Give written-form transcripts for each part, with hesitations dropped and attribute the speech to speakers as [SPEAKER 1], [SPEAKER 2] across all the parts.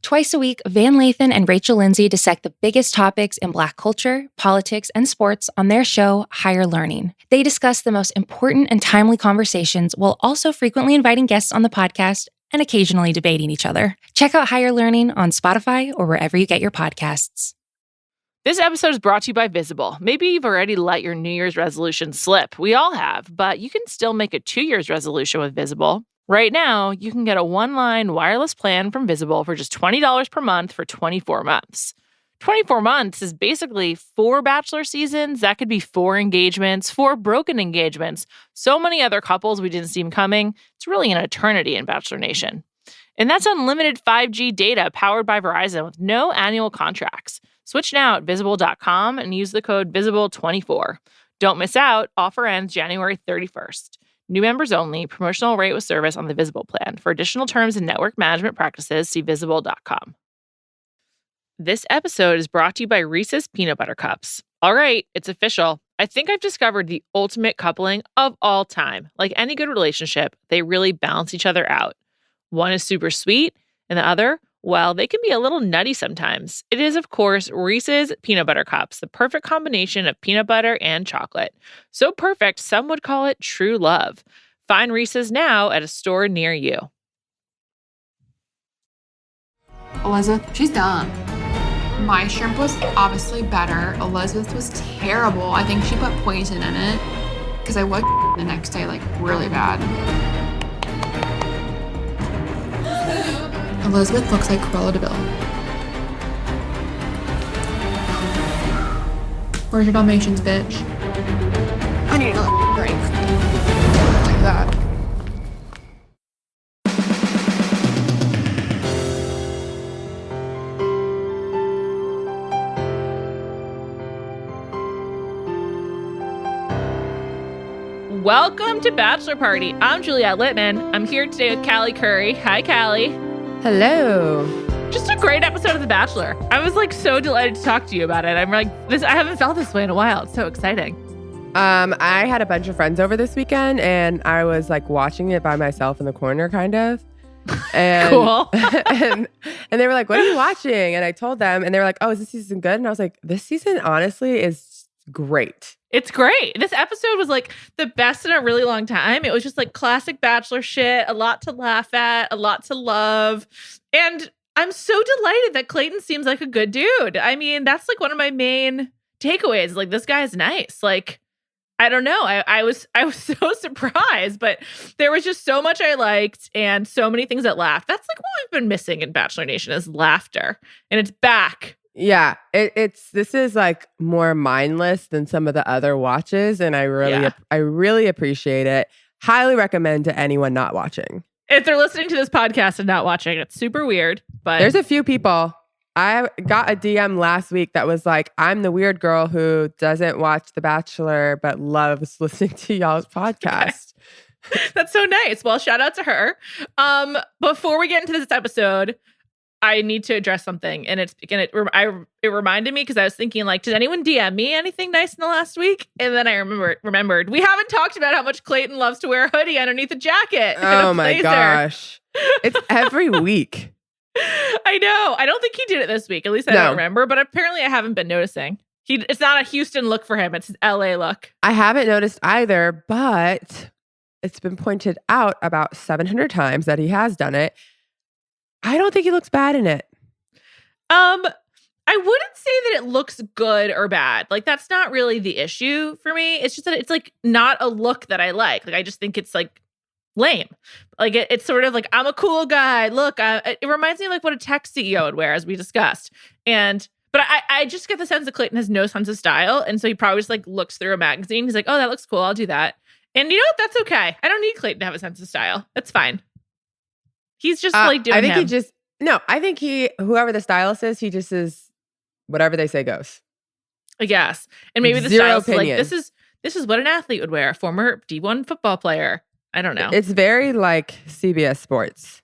[SPEAKER 1] Twice a week, Van Lathan and Rachel Lindsay dissect the biggest topics in Black culture, politics, and sports on their show, Higher Learning. They discuss the most important and timely conversations while also frequently inviting guests on the podcast and occasionally debating each other. Check out Higher Learning on Spotify or wherever you get your podcasts.
[SPEAKER 2] This episode is brought to you by Visible. Maybe you've already let your New Year's resolution slip. We all have, but you can still make a 2 year's resolution with Visible. Right now, you can get a one-line wireless plan from Visible for just $20 per month for 24 months. 24 months is basically 4 Bachelor seasons. That could be 4 engagements, 4 broken engagements, so many other couples we didn't see coming. It's really an eternity in Bachelor Nation. And that's unlimited 5G data powered by Verizon with no annual contracts. Switch now at Visible.com and use the code VISIBLE24. Don't miss out. Offer ends January 31st. New members only. Promotional rate with service on the Visible plan. For additional terms and network management practices, see Visible.com. This episode is brought to you by Reese's Peanut Butter Cups. All right, it's official. I think I've discovered the ultimate coupling of all time. Like any good relationship, they really balance each other out. One is super sweet, and the other, well, they can be a little nutty sometimes. It is, of course, Reese's Peanut Butter Cups, the perfect combination of peanut butter and chocolate. So perfect, some would call it true love. Find Reese's now at a store near you.
[SPEAKER 3] Elizabeth, she's done. My shrimp was obviously better. Elizabeth was terrible. I think she put poison in it because I was the next day, like, really bad. Elizabeth looks like Cruella de Vil. Where's your Dalmatians, bitch? I need another drink. Like that.
[SPEAKER 2] Welcome to Bachelor Party. I'm Juliet Litman. I'm here today with Callie Curry. Hi, Callie.
[SPEAKER 4] Hello.
[SPEAKER 2] Just a great episode of The Bachelor. I was like so delighted to talk to you about it. I'm like, I haven't felt this way in a while. It's so exciting.
[SPEAKER 4] I had a bunch of friends over this weekend and I was like watching it by myself in the corner kind of. And,
[SPEAKER 2] Cool.
[SPEAKER 4] and they were like, what are you watching? And I told them and they were like, oh, is this season good? And I was like, this season honestly is great.
[SPEAKER 2] It's great. This episode was like the best in a really long time. It was just like classic Bachelor shit, a lot to laugh at, a lot to love. And I'm so delighted that Clayton seems like a good dude. I mean, that's like one of my main takeaways. Like, this guy's nice. Like, I don't know. I was so surprised, but there was just so much I liked and so many things that laughed. That's like what we've been missing in Bachelor Nation is laughter. And it's back.
[SPEAKER 4] Yeah, this is like more mindless than some of the other watches, and I really appreciate it. Highly recommend to anyone not watching.
[SPEAKER 2] If they're listening to this podcast and not watching, it's super weird. But
[SPEAKER 4] there's a few people. I got a DM last week that was like, "I'm the weird girl who doesn't watch The Bachelor but loves listening to y'all's podcast."
[SPEAKER 2] Okay. That's so nice. Well, shout out to her. Before we get into this episode, I need to address something, and it reminded me because I was thinking, like, did anyone DM me anything nice in the last week? And then I remembered we haven't talked about how much Clayton loves to wear a hoodie underneath a jacket.
[SPEAKER 4] Oh my gosh, it's every week.
[SPEAKER 2] I know. I don't think he did it this week. At least I don't remember. But apparently, I haven't been noticing. It's not a Houston look for him. It's his LA look. I
[SPEAKER 4] haven't noticed either, but it's been pointed out about 700 times that he has done it. I don't think he looks bad in it.
[SPEAKER 2] I wouldn't say that it looks good or bad. Like, that's not really the issue for me. It's just that it's like not a look that I like. Like, I just think it's like lame. Like, it's sort of like, I'm a cool guy. Look, it reminds me of like what a tech CEO would wear, as we discussed. But I just get the sense that Clayton has no sense of style. And so he probably just like looks through a magazine. He's like, oh, that looks cool. I'll do that. And you know what? That's okay. I don't need Clayton to have a sense of style. That's fine. He's just like doing
[SPEAKER 4] I think whoever the stylist is, he just is whatever they say goes.
[SPEAKER 2] I guess. And maybe the stylist is like, this is what an athlete would wear, a former D1 football player. I don't know.
[SPEAKER 4] It's very like CBS Sports.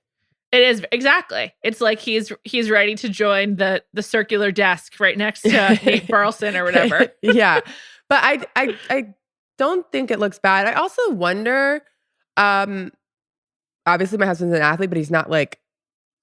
[SPEAKER 2] It is, exactly. It's like he's ready to join the circular desk right next to Nate Burleson or whatever.
[SPEAKER 4] Yeah. But I don't think it looks bad. I also wonder, obviously my husband's an athlete, but he's not like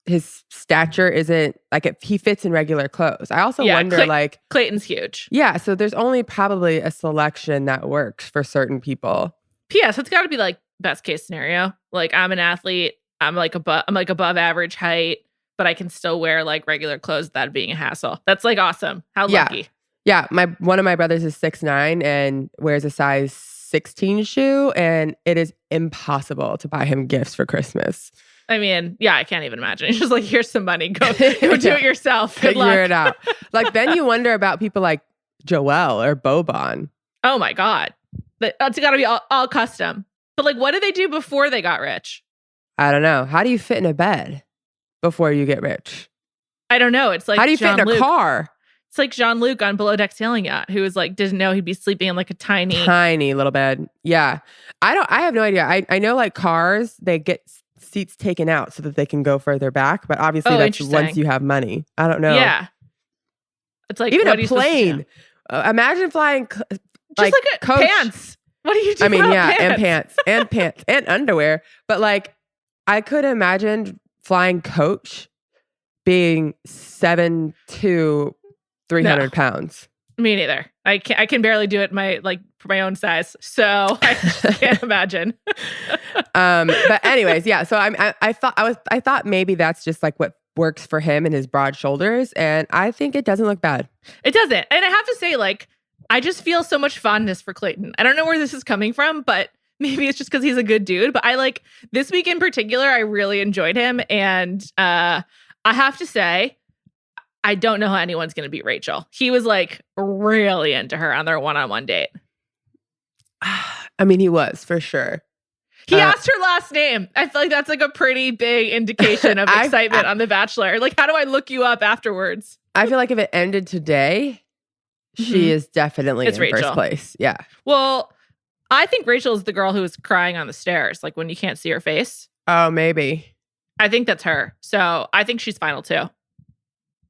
[SPEAKER 4] his stature isn't like he fits in regular clothes. I also wonder like
[SPEAKER 2] Clayton's huge.
[SPEAKER 4] Yeah, so there's only probably a selection that works for certain people.
[SPEAKER 2] P.S. It's got to be like best case scenario. Like I'm an athlete. I'm like above average height, but I can still wear like regular clothes without being a hassle. That's like awesome. How lucky.
[SPEAKER 4] Yeah, one of my brothers is 6'9" and wears a size 16 shoe, and it is impossible to buy him gifts for Christmas.
[SPEAKER 2] I mean, yeah, I can't even imagine. It's just like, here's some money. Go do it yourself. Good luck.
[SPEAKER 4] Figure it out. Like, then you wonder about people like Joelle or Bobon.
[SPEAKER 2] Oh my God. That's got to be all custom. But like, what did they do before they got rich?
[SPEAKER 4] I don't know. How do you fit in a bed before you get rich?
[SPEAKER 2] I don't know. It's like,
[SPEAKER 4] how do you fit in a car?
[SPEAKER 2] It's like Jean-Luc on Below Deck Sailing Yacht, who was like, didn't know he'd be sleeping in like a tiny
[SPEAKER 4] little bed. Yeah. I have no idea. I know like cars, they get seats taken out so that they can go further back, but obviously that's once you have money. I don't know.
[SPEAKER 2] Yeah. It's like,
[SPEAKER 4] even a plane. Imagine flying
[SPEAKER 2] just like a pants. What do you do?
[SPEAKER 4] I mean, yeah, pants and underwear. But like, I could imagine flying coach being 7'2", 300 pounds. Me
[SPEAKER 2] neither. I can barely do it for my own size, so I just can't imagine.
[SPEAKER 4] But anyways, yeah. So I thought maybe that's just like what works for him and his broad shoulders, and I think it doesn't look bad.
[SPEAKER 2] It doesn't, and I have to say, like, I just feel so much fondness for Clayton. I don't know where this is coming from, but maybe it's just because he's a good dude. But I like this week in particular, I really enjoyed him, and I have to say, I don't know how anyone's going to beat Rachel. He was like really into her on their one-on-one date.
[SPEAKER 4] I mean, he was for sure.
[SPEAKER 2] He asked her last name. I feel like that's like a pretty big indication of excitement on The Bachelor. Like, how do I look you up afterwards?
[SPEAKER 4] I feel like if it ended today, she is definitely in
[SPEAKER 2] Rachel.
[SPEAKER 4] First place. Yeah.
[SPEAKER 2] Well, I think Rachel is the girl who was crying on the stairs, like when you can't see her face.
[SPEAKER 4] Oh, maybe.
[SPEAKER 2] I think that's her. So I think she's final too.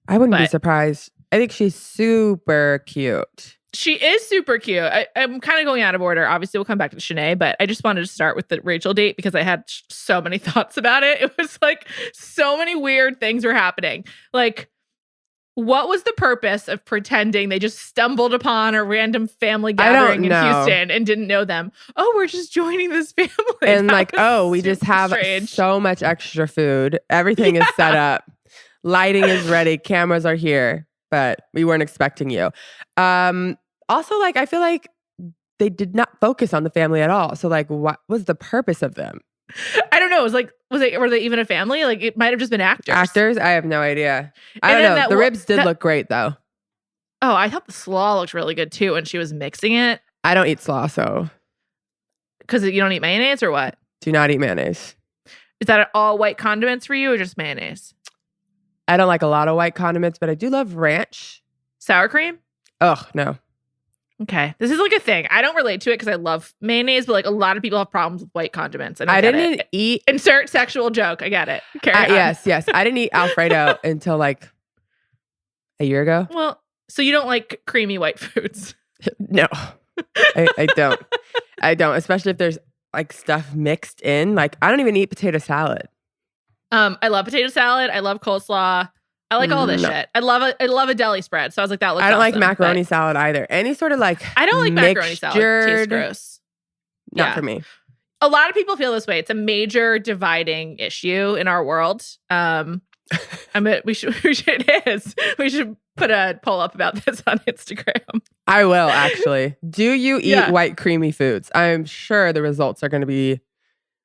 [SPEAKER 4] I wouldn't be surprised. I think she's super cute.
[SPEAKER 2] She is super cute. I'm kind of going out of order. Obviously, we'll come back to Shanae, but I just wanted to start with the Rachel date because I had so many thoughts about it. It was like so many weird things were happening. Like, what was the purpose of pretending they just stumbled upon a random family gathering in Houston and didn't know them? Oh, we're just joining this family.
[SPEAKER 4] And like, we just have so much extra food. Everything is set up. Lighting is ready. Cameras are here, but we weren't expecting you. Also, like, I feel like they did not focus on the family at all. So like, what was the purpose of them?
[SPEAKER 2] I don't know. It was like, were they even a family? Like, it might have just been actors.
[SPEAKER 4] Actors? I have no idea. I don't know. The ribs did look great though.
[SPEAKER 2] Oh, I thought the slaw looked really good too when she was mixing it.
[SPEAKER 4] I don't eat slaw, so.
[SPEAKER 2] Because you don't eat mayonnaise or what?
[SPEAKER 4] Do not eat mayonnaise.
[SPEAKER 2] Is that all white condiments for you or just mayonnaise?
[SPEAKER 4] I don't like a lot of white condiments, but I do love ranch.
[SPEAKER 2] Sour cream?
[SPEAKER 4] Ugh, no.
[SPEAKER 2] Okay. This is like a thing. I don't relate to it because I love mayonnaise, but like a lot of people have problems with white condiments. And I
[SPEAKER 4] didn't eat.
[SPEAKER 2] Insert sexual joke. I get it. Carry on.
[SPEAKER 4] Yes. I didn't eat Alfredo until like a year ago.
[SPEAKER 2] Well, so you don't like creamy white foods?
[SPEAKER 4] No, I don't. I don't, especially if there's like stuff mixed in. Like, I don't even eat potato salad.
[SPEAKER 2] I love potato salad. I love coleslaw. I like all this shit. I love a deli spread. So I was like, that looks
[SPEAKER 4] I don't
[SPEAKER 2] awesome,
[SPEAKER 4] like macaroni salad either. Any sort of like
[SPEAKER 2] I don't like macaroni salad. It tastes gross.
[SPEAKER 4] Not for me.
[SPEAKER 2] A lot of people feel this way. It's a major dividing issue in our world. We should put a poll up about this on Instagram.
[SPEAKER 4] I will actually. Do you eat white creamy foods? I'm sure the results are going to be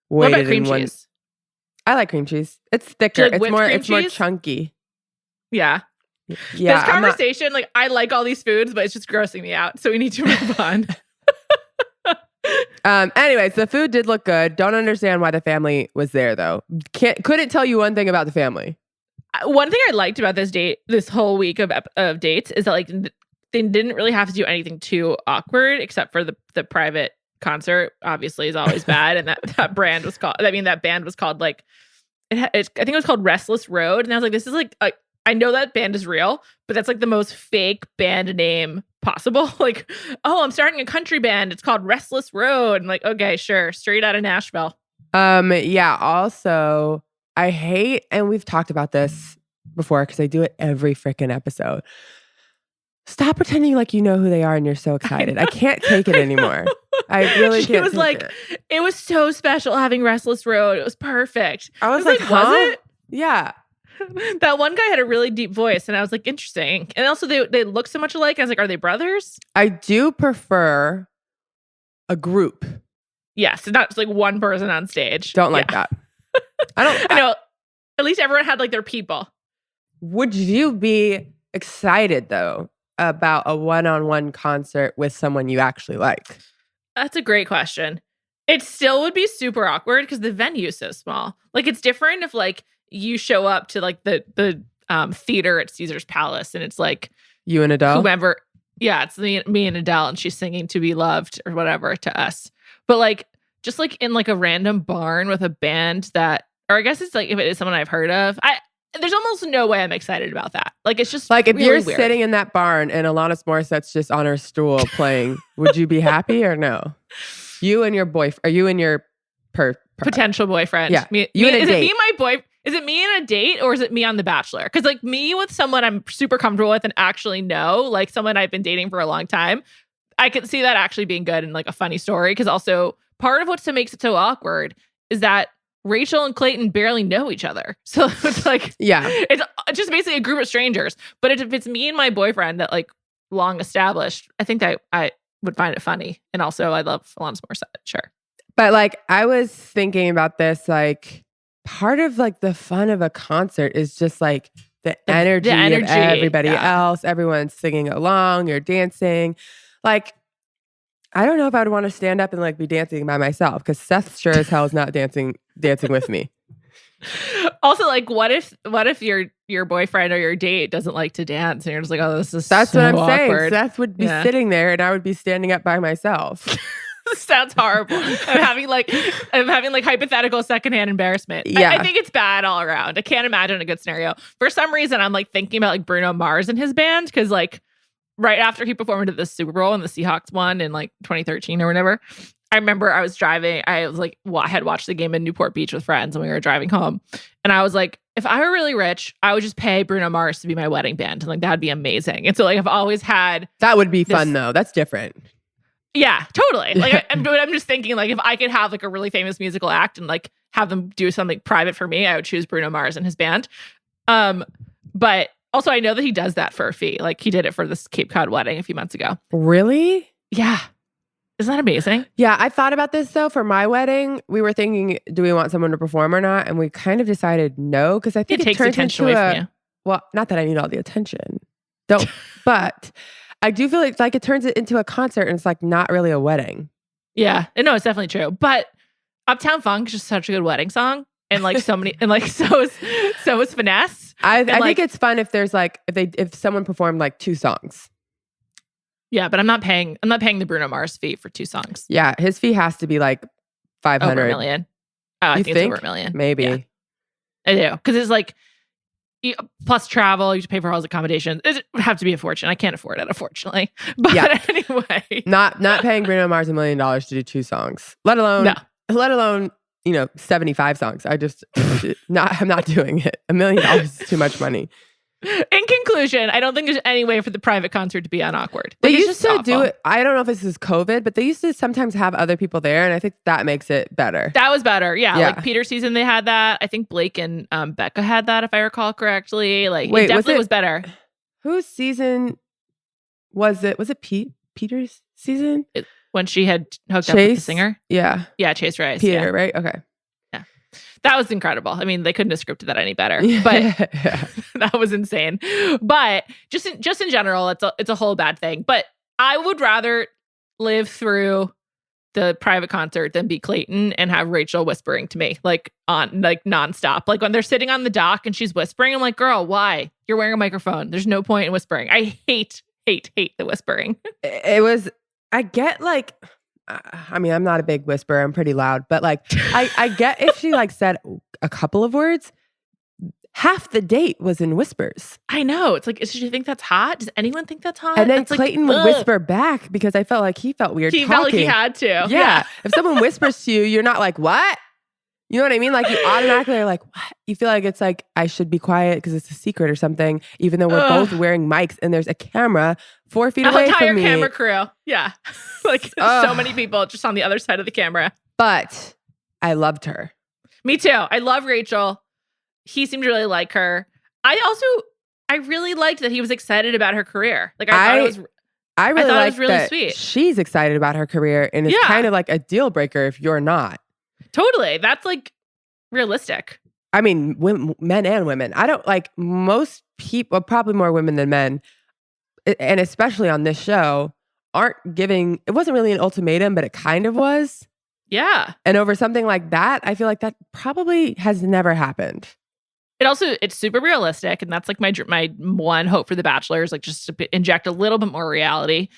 [SPEAKER 4] weighted
[SPEAKER 2] what about cream
[SPEAKER 4] in one.
[SPEAKER 2] Cheese?
[SPEAKER 4] I like cream cheese. It's thicker. It's more chunky.
[SPEAKER 2] Yeah.
[SPEAKER 4] Yeah.
[SPEAKER 2] This conversation, like, I like all these foods, but it's just grossing me out. So we need to move on.
[SPEAKER 4] Anyways, the food did look good. Don't understand why the family was there though. Couldn't tell you one thing about the family.
[SPEAKER 2] One thing I liked about this whole week of dates is that like they didn't really have to do anything too awkward except for the private concert. Obviously is always bad. And that band was called like, I think it was called Restless Road. And I was like, this is like, I know that band is real, but that's like the most fake band name possible. Like, oh, I'm starting a country band. It's called Restless Road. And like, okay, sure. Straight out of Nashville.
[SPEAKER 4] Yeah. Also, I hate, and we've talked about this before because I do it every freaking episode. Stop pretending like you know who they are and you're so excited. I can't take it anymore. I really can't.
[SPEAKER 2] It was like, it was so special having Restless Road. It was perfect.
[SPEAKER 4] I was like, huh?
[SPEAKER 2] Was it?
[SPEAKER 4] Yeah.
[SPEAKER 2] That one guy had a really deep voice, and I was like, interesting. And also, they look so much alike. I was like, are they brothers?
[SPEAKER 4] I do prefer a group.
[SPEAKER 2] Yes, not just like one person on stage.
[SPEAKER 4] Don't like that.
[SPEAKER 2] I know. At least everyone had like their people.
[SPEAKER 4] Would you be excited though about a one-on-one concert with someone you actually like?
[SPEAKER 2] That's a great question. It still would be super awkward because the venue is so small. Like, it's different if like you show up to like the theater at Caesar's Palace and it's like
[SPEAKER 4] you and Adele.
[SPEAKER 2] Whomever, yeah, it's me and Adele, and she's singing "To Be Loved" or whatever to us. But like, just like in like a random barn with a band that, or I guess it's like if it is someone I've heard of, there's almost no way I'm excited about that. Like, it's just
[SPEAKER 4] like if
[SPEAKER 2] really
[SPEAKER 4] you're
[SPEAKER 2] weird.
[SPEAKER 4] sitting in that barn and Alanis Morissette's just on her stool playing, would you be happy or no? You and your boyfriend, or you and your
[SPEAKER 2] potential boyfriend?
[SPEAKER 4] Yeah,
[SPEAKER 2] is it me and my boy? Is it me in a date or is it me on The Bachelor? Because like me with someone I'm super comfortable with and actually know, like someone I've been dating for a long time, I could see that actually being good and like a funny story. Because also part of what makes it so awkward is that Rachel and Clayton barely know each other. So it's like,
[SPEAKER 4] yeah,
[SPEAKER 2] it's just basically a group of strangers. But if it's me and my boyfriend that like long established, I think that I would find it funny. And also I love Alanis Morissette, sure.
[SPEAKER 4] But like I was thinking about this, like part of like the fun of a concert is just like the energy of everybody else. Everyone's singing along, you're dancing. Like, I don't know if I'd want to stand up and like be dancing by myself because Seth sure as hell is not dancing with me.
[SPEAKER 2] Also, like, what if your boyfriend or your date doesn't like to dance and you're just like, oh, this is
[SPEAKER 4] that's
[SPEAKER 2] so
[SPEAKER 4] what I'm
[SPEAKER 2] awkward.
[SPEAKER 4] saying. Seth would be sitting there and I would be standing up by myself.
[SPEAKER 2] Sounds horrible. I'm having like hypothetical secondhand embarrassment.
[SPEAKER 4] Yeah.
[SPEAKER 2] I think it's bad all around. I can't imagine a good scenario. For some reason, I'm like thinking about like Bruno Mars and his band because like right after he performed at the Super Bowl and the Seahawks won in like 2013 or whatever, I remember I was driving. I was like, I had watched the game in Newport Beach with friends and we were driving home. And I was like, if I were really rich, I would just pay Bruno Mars to be my wedding band. And like, that'd be amazing. And so like, I've always had.
[SPEAKER 4] That would be fun though. That's different.
[SPEAKER 2] Yeah, totally. Like I'm just thinking like if I could have like a really famous musical act and like have them do something private for me, I would choose Bruno Mars and his band. But also I know that he does that for a fee. Like he did it for this Cape Cod wedding a few months ago.
[SPEAKER 4] Really?
[SPEAKER 2] Yeah. Isn't that amazing?
[SPEAKER 4] Yeah, I thought about this though. For my wedding, we were thinking, do we want someone to perform or not? And we kind of decided no, because I think it
[SPEAKER 2] takes
[SPEAKER 4] turns
[SPEAKER 2] attention
[SPEAKER 4] into
[SPEAKER 2] away from you.
[SPEAKER 4] Well, not that I need all the attention. But I do feel like it turns it into a concert and it's like not really a wedding.
[SPEAKER 2] Yeah. No, it's definitely true. But Uptown Funk is just such a good wedding song. And like so many, and like so is Finesse.
[SPEAKER 4] I think it's fun if there's like if someone performed like 2 songs.
[SPEAKER 2] Yeah, but I'm not paying the Bruno Mars fee for 2 songs.
[SPEAKER 4] Yeah, his fee has to be like 500.
[SPEAKER 2] Over $1 million. Oh, I think it's over $1 million.
[SPEAKER 4] Maybe.
[SPEAKER 2] Yeah. I do. Because it's like plus travel, you have to pay for all his accommodations. It would have to be a fortune. I can't afford it, unfortunately. But anyway.
[SPEAKER 4] Not paying Bruno Mars $1 million to do 2 songs. Let alone 75 songs. I'm not doing it. $1 million is too much money.
[SPEAKER 2] In conclusion, I don't think there's any way for the private concert to be unawkward.
[SPEAKER 4] They used to do it. I don't know if this is COVID, but they used to sometimes have other people there, and I think that makes it better.
[SPEAKER 2] That was better, yeah. Like Peter's season, they had that. I think Blake and Becca had that, if I recall correctly. Like, it definitely was better.
[SPEAKER 4] Whose season was it? Was it Peter's season?
[SPEAKER 2] When she had hooked up with the singer?
[SPEAKER 4] Yeah.
[SPEAKER 2] Yeah, Chase Rice.
[SPEAKER 4] Peter, right? Okay.
[SPEAKER 2] That was incredible. I mean, they couldn't have scripted that any better, but that was insane. But just in general, it's a whole bad thing. But I would rather live through the private concert than be Clayton and have Rachel whispering to me nonstop. Like when they're sitting on the dock and she's whispering, I'm like, girl, why? You're wearing a microphone. There's no point in whispering. I hate the whispering.
[SPEAKER 4] I get like, I mean, I'm not a big whisperer. I'm pretty loud, but like, I get if she like said a couple of words, half the date was in whispers.
[SPEAKER 2] I know. It's like, does she think that's hot? Does anyone think that's hot?
[SPEAKER 4] And then Clayton would whisper back because I felt like he felt weird.
[SPEAKER 2] He felt like he had to.
[SPEAKER 4] Yeah. If someone whispers to you, you're not like, what? You know what I mean? Like you automatically are like, what? You feel like it's like, I should be quiet because it's a secret or something, even though we're both wearing mics and there's a camera 4 feet away from me.
[SPEAKER 2] Entire camera crew. Yeah. Like so many people just on the other side of the camera.
[SPEAKER 4] But I loved her.
[SPEAKER 2] Me too. I love Rachel. He seemed to really like her. I really liked that he was excited about her career. Like I really
[SPEAKER 4] thought
[SPEAKER 2] it
[SPEAKER 4] like
[SPEAKER 2] was really
[SPEAKER 4] that
[SPEAKER 2] sweet.
[SPEAKER 4] She's excited about her career, and it's kind of like a deal breaker if you're not.
[SPEAKER 2] Totally. That's like realistic.
[SPEAKER 4] I mean, men and women. I don't like most people, probably more women than men, and especially on this show, aren't giving, it wasn't really an ultimatum, but it kind of was.
[SPEAKER 2] Yeah.
[SPEAKER 4] And over something like that, I feel like that probably has never happened.
[SPEAKER 2] It's super realistic. And that's like my one hope for The Bachelor is like just to inject a little bit more reality.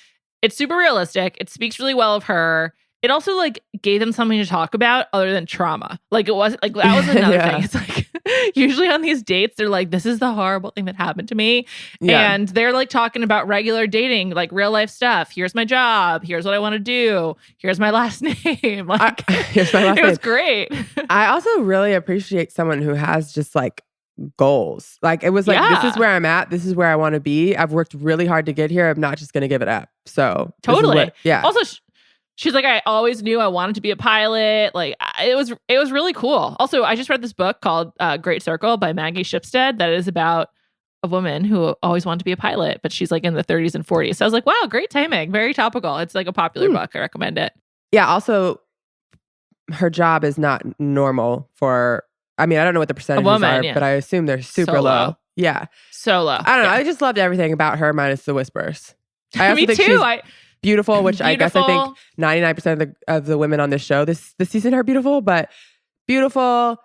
[SPEAKER 2] It's super realistic. It speaks really well of her. It also like gave them something to talk about other than trauma. Like it wasn't like that was another thing. It's like usually on these dates, they're like, this is the horrible thing that happened to me. Yeah. And they're like talking about regular dating, like real life stuff. Here's my job. Here's what I want to do. Here's my last name. Like
[SPEAKER 4] here's my last name.
[SPEAKER 2] It was great.
[SPEAKER 4] I also really appreciate someone who has just like goals. Like it was like, this is where I'm at. This is where I want to be. I've worked really hard to get here. I'm not just going to give it up. So
[SPEAKER 2] totally.
[SPEAKER 4] Yeah.
[SPEAKER 2] Also, she's like, I always knew I wanted to be a pilot. Like it was really cool. Also, I just read this book called Great Circle by Maggie Shipstead that is about a woman who always wanted to be a pilot, but she's like in the 30s and 40s. So I was like, wow, great timing. Very topical. It's like a popular book. I recommend it.
[SPEAKER 4] Yeah. Also, her job is not normal for, I mean, I don't know what the percentages are, but I assume they're super low. Yeah.
[SPEAKER 2] So low.
[SPEAKER 4] I don't know. I just loved everything about her minus the whispers. I also
[SPEAKER 2] Me
[SPEAKER 4] think
[SPEAKER 2] too.
[SPEAKER 4] She's beautiful, which I guess I think 99% of the women on this show this season are beautiful, but beautiful,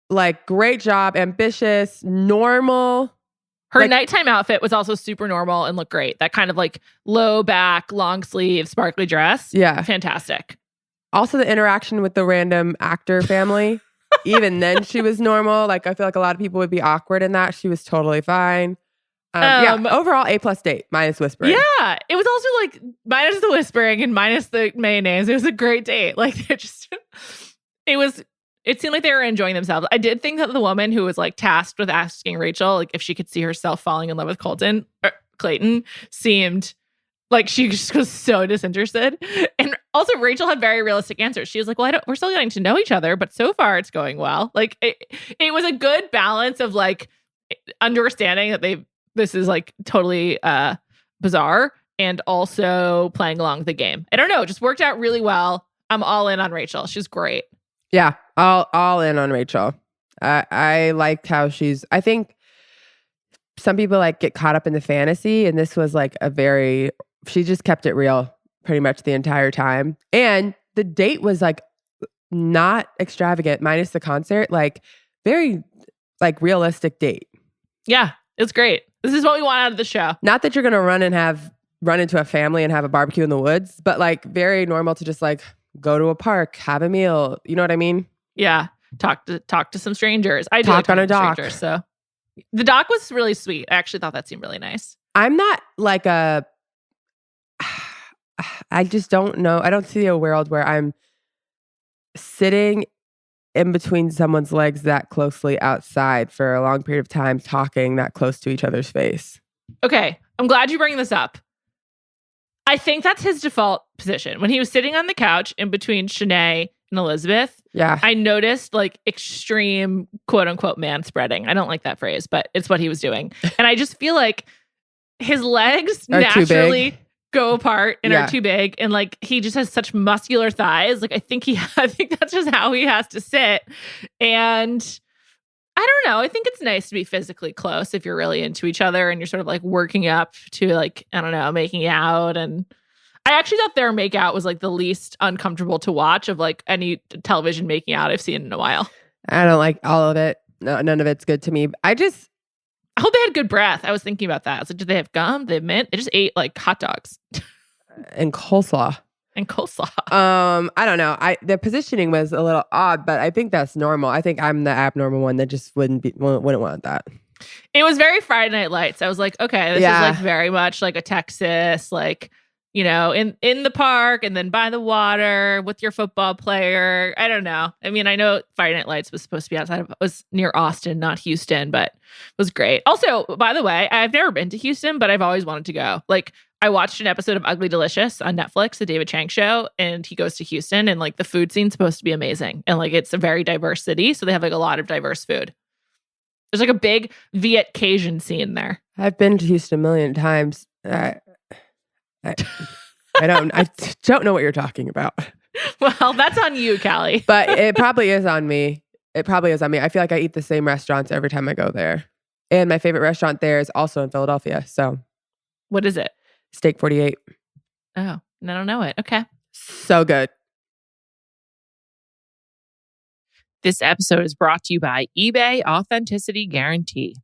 [SPEAKER 4] like great job, ambitious, normal.
[SPEAKER 2] Her nighttime outfit was also super normal and looked great. That kind of like low back, long sleeve, sparkly dress.
[SPEAKER 4] Yeah.
[SPEAKER 2] Fantastic.
[SPEAKER 4] Also the interaction with the random actor family. Even then she was normal. Like I feel like a lot of people would be awkward in that. She was totally fine. Overall A+ date minus whispering.
[SPEAKER 2] Yeah, it was also like minus the whispering and minus the mayonnaise. It was a great date. Like it seemed like they were enjoying themselves. I did think that the woman who was like tasked with asking Rachel like if she could see herself falling in love with Clayton seemed like she just was so disinterested. And also Rachel had very realistic answers. She was like, well, we're still getting to know each other, but so far it's going well. Like it was a good balance of like understanding that this is like totally bizarre and also playing along the game. I don't know. It just worked out really well. I'm all in on Rachel. She's great.
[SPEAKER 4] Yeah. All in on Rachel. I liked how I think some people like get caught up in the fantasy, and this was like she just kept it real pretty much the entire time. And the date was like not extravagant minus the concert, like very like realistic date.
[SPEAKER 2] Yeah, it's great. This is what we want out of the show.
[SPEAKER 4] Not that you're going to run into a family and have a barbecue in the woods, but like very normal to just like go to a park, have a meal. You know what I mean?
[SPEAKER 2] Yeah. Talk to some strangers. I
[SPEAKER 4] talk on a dock.
[SPEAKER 2] So the dock was really sweet. I actually thought that seemed really nice.
[SPEAKER 4] I'm not like I just don't know. I don't see a world where I'm sitting in between someone's legs that closely outside for a long period of time, talking that close to each other's face.
[SPEAKER 2] Okay. I'm glad you bring this up. I think that's his default position. When he was sitting on the couch in between Shanae and Elizabeth, I noticed like extreme quote unquote man spreading. I don't like that phrase, but it's what he was doing. And I just feel like his legs naturally go apart and are too big, and like he just has such muscular thighs. Like I think that's just how he has to sit. And I don't know. I think it's nice to be physically close if you're really into each other and you're sort of like working up to like, I don't know, making out. And I actually thought their makeout was like the least uncomfortable to watch of like any television making out I've seen in a while.
[SPEAKER 4] I don't like all of it. No, none of it's good to me. I
[SPEAKER 2] hope they had good breath. I was thinking about that. I was like, did they have gum? Did they have mint? They just ate like hot dogs.
[SPEAKER 4] And coleslaw. I don't know. The positioning was a little odd, but I think that's normal. I think I'm the abnormal one that just wouldn't want that.
[SPEAKER 2] It was very Friday Night Lights. I was like, okay, this is like very much like a Texas, like, in the park and then by the water with your football player. I don't know. I mean, I know Friday Night Lights was supposed to be was near Austin, not Houston, but it was great. Also, by the way, I've never been to Houston, but I've always wanted to go. Like, I watched an episode of Ugly Delicious on Netflix, the David Chang show, and he goes to Houston, and like the food scene's supposed to be amazing. And like, it's a very diverse city, so they have like a lot of diverse food. There's like a big Viet Cajun scene there.
[SPEAKER 4] I've been to Houston a million times. I don't know what you're talking about.
[SPEAKER 2] Well, that's on you, Callie.
[SPEAKER 4] But it probably is on me. I feel like I eat the same restaurants every time I go there. And my favorite restaurant there is also in Philadelphia. So,
[SPEAKER 2] what is it?
[SPEAKER 4] Steak 48.
[SPEAKER 2] Oh, I don't know it. Okay.
[SPEAKER 4] So good.
[SPEAKER 2] This episode is brought to you by eBay Authenticity Guarantee.